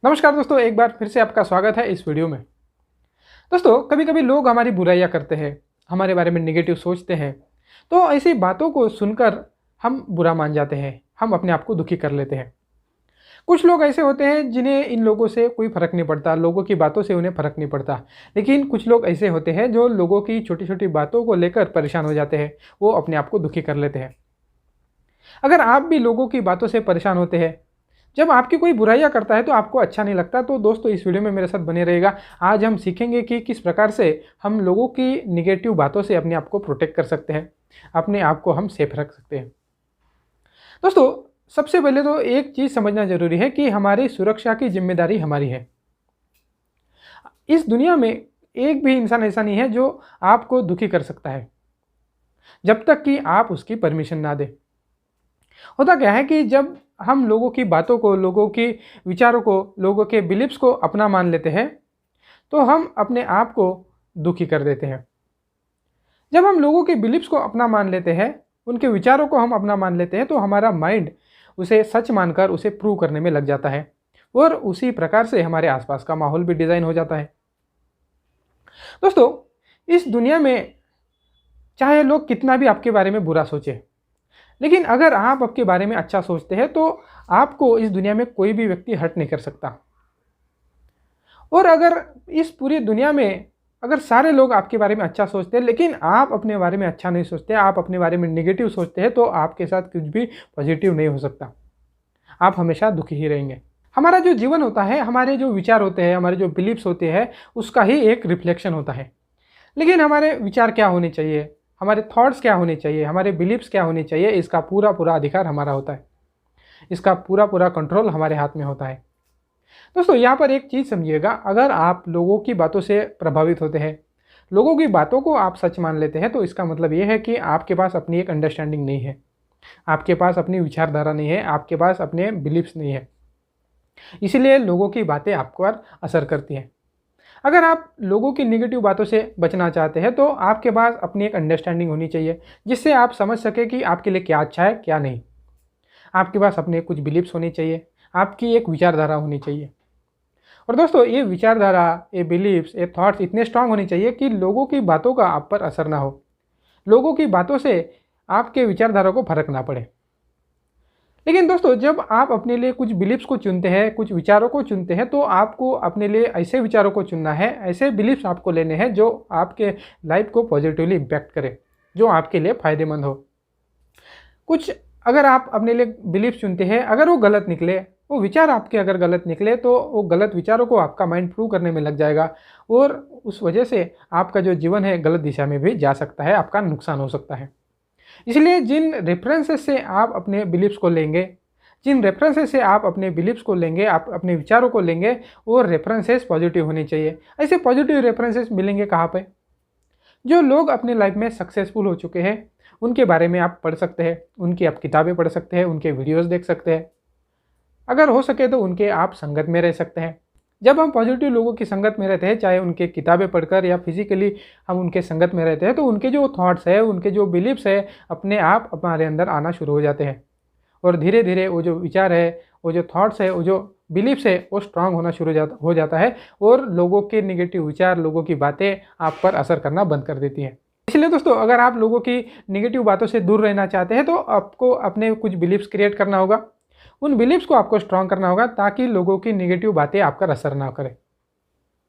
नमस्कार दोस्तों, एक बार फिर से आपका स्वागत है इस वीडियो में। दोस्तों, कभी कभी लोग हमारी बुराइयां करते हैं, हमारे बारे में नेगेटिव सोचते हैं। तो ऐसी बातों को सुनकर हम बुरा मान जाते हैं, हम अपने आप को दुखी कर लेते हैं। कुछ लोग ऐसे होते हैं जिन्हें इन लोगों से कोई फ़र्क नहीं पड़ता, लोगों की बातों से उन्हें फ़र्क नहीं पड़ता। लेकिन कुछ लोग ऐसे होते हैं जो लोगों की छोटी छोटी बातों को लेकर परेशान हो जाते हैं, वो अपने आप को दुखी कर लेते हैं। अगर आप भी लोगों की बातों से परेशान होते हैं, जब आपकी कोई बुराइयां करता है तो आपको अच्छा नहीं लगता, तो दोस्तों इस वीडियो में मेरे साथ बने रहेगा। आज हम सीखेंगे कि किस प्रकार से हम लोगों की निगेटिव बातों से अपने आप को प्रोटेक्ट कर सकते हैं, अपने आप को हम सेफ रख सकते हैं। दोस्तों, सबसे पहले तो एक चीज़ समझना जरूरी है कि हमारी सुरक्षा की जिम्मेदारी हमारी है। इस दुनिया में एक भी इंसान ऐसा नहीं है जो आपको दुखी कर सकता है, जब तक कि आप उसकी परमिशन ना दें। होता क्या है कि जब हम लोगों की बातों को, लोगों के विचारों को, लोगों के बिलीव्स को अपना मान लेते हैं, तो हम अपने आप को दुखी कर देते हैं। जब हम लोगों के बिलीव्स को अपना मान लेते हैं, उनके विचारों को हम अपना मान लेते हैं, तो हमारा माइंड उसे सच मानकर उसे प्रूव करने में लग जाता है और उसी प्रकार से हमारे आसपास का माहौल भी डिज़ाइन हो जाता है। दोस्तों, इस दुनिया में चाहे लोग कितना भी आपके बारे में बुरा सोचे, लेकिन अगर आप आपके बारे में अच्छा सोचते हैं तो आपको इस दुनिया में कोई भी व्यक्ति हर्ट नहीं कर सकता। और अगर इस पूरी दुनिया में अगर सारे लोग आपके बारे में अच्छा सोचते हैं लेकिन आप अपने बारे में अच्छा नहीं सोचते, आप अपने बारे में नेगेटिव सोचते हैं, तो आपके साथ कुछ भी पॉजिटिव नहीं हो सकता। आप हमेशा दुखी ही रहेंगे। हमारा जो जीवन होता है, हमारे जो विचार होते हैं, हमारे जो बिलीव्स होते हैं, उसका ही एक रिफ्लेक्शन होता है। लेकिन हमारे विचार क्या होने चाहिए, हमारे थॉट्स क्या होने चाहिए, हमारे बिलीव्स क्या होने चाहिए, इसका पूरा पूरा अधिकार हमारा होता है। इसका पूरा पूरा कंट्रोल हमारे हाथ में होता है। दोस्तों, यहाँ पर एक चीज़ समझिएगा, अगर आप लोगों की बातों से प्रभावित होते हैं, लोगों की बातों को आप सच मान लेते हैं, तो इसका मतलब ये है कि आपके पास अपनी एक अंडरस्टैंडिंग नहीं है, आपके पास अपनी विचारधारा नहीं है, आपके पास अपने बिलीव्स नहीं है। इसीलिए लोगों की बातें आप पर असर करती हैं। अगर आप लोगों की नेगेटिव बातों से बचना चाहते हैं, तो आपके पास अपनी एक अंडरस्टैंडिंग होनी चाहिए, जिससे आप समझ सके कि आपके लिए क्या अच्छा है, क्या नहीं। आपके पास अपने कुछ बिलीव्स होने चाहिए, आपकी एक विचारधारा होनी चाहिए। और दोस्तों, ये विचारधारा, ये बिलीव्स, ये थॉट्स इतने स्ट्रांग होने चाहिए कि लोगों की बातों का आप पर असर ना हो, लोगों की बातों से आपके विचारधारा को फर्क ना पड़े। लेकिन दोस्तों, जब आप अपने लिए कुछ बिलीव्स को चुनते हैं, कुछ विचारों को चुनते हैं, तो आपको अपने लिए ऐसे विचारों को चुनना है, ऐसे बिलीव्स आपको लेने हैं जो आपके लाइफ को पॉजिटिवली इम्पैक्ट करे, जो आपके लिए फ़ायदेमंद हो। कुछ अगर आप अपने लिए बिलीव्स चुनते हैं, अगर वो गलत निकले, वो विचार आपके अगर गलत निकले, तो वो गलत विचारों को आपका माइंड प्रूव करने में लग जाएगा और उस वजह से आपका जो जीवन है गलत दिशा में भी जा सकता है, आपका नुकसान हो सकता है। इसलिए जिन रेफरेंसेस से आप अपने बिलीव्स को लेंगे, जिन रेफरेंसेस से आप अपने बिलीव्स को लेंगे, आप अपने विचारों को लेंगे, वो रेफरेंसेस पॉजिटिव होने चाहिए। ऐसे पॉजिटिव रेफरेंसेस मिलेंगे कहाँ पे? जो लोग अपने लाइफ में सक्सेसफुल हो चुके हैं, उनके बारे में आप पढ़ सकते हैं, उनकी आप किताबें पढ़ सकते हैं, उनके वीडियोस देख सकते हैं। अगर हो सके तो उनके आप संगत में रह सकते हैं। जब हम पॉजिटिव लोगों की संगत में रहते हैं, चाहे उनके किताबें पढ़कर या फिजिकली हम उनके संगत में रहते हैं, तो उनके जो थॉट्स है, उनके जो बिलीव्स है, अपने आप हमारे अंदर आना शुरू हो जाते हैं। और धीरे धीरे वो जो विचार है, वो जो थॉट्स है, वो जो बिलीव्स है, वो स्ट्रांग होना शुरू हो जाता है और लोगों के निगेटिव विचार, लोगों की बातें आप पर असर करना बंद कर देती हैं। इसलिए दोस्तों, अगर आप लोगों की निगेटिव बातों से दूर रहना चाहते हैं, तो आपको अपने कुछ बिलीव्स क्रिएट करना होगा। उन बिलीव्स को आपको स्ट्रांग करना होगा ताकि लोगों की निगेटिव बातें आप पर असर ना करें।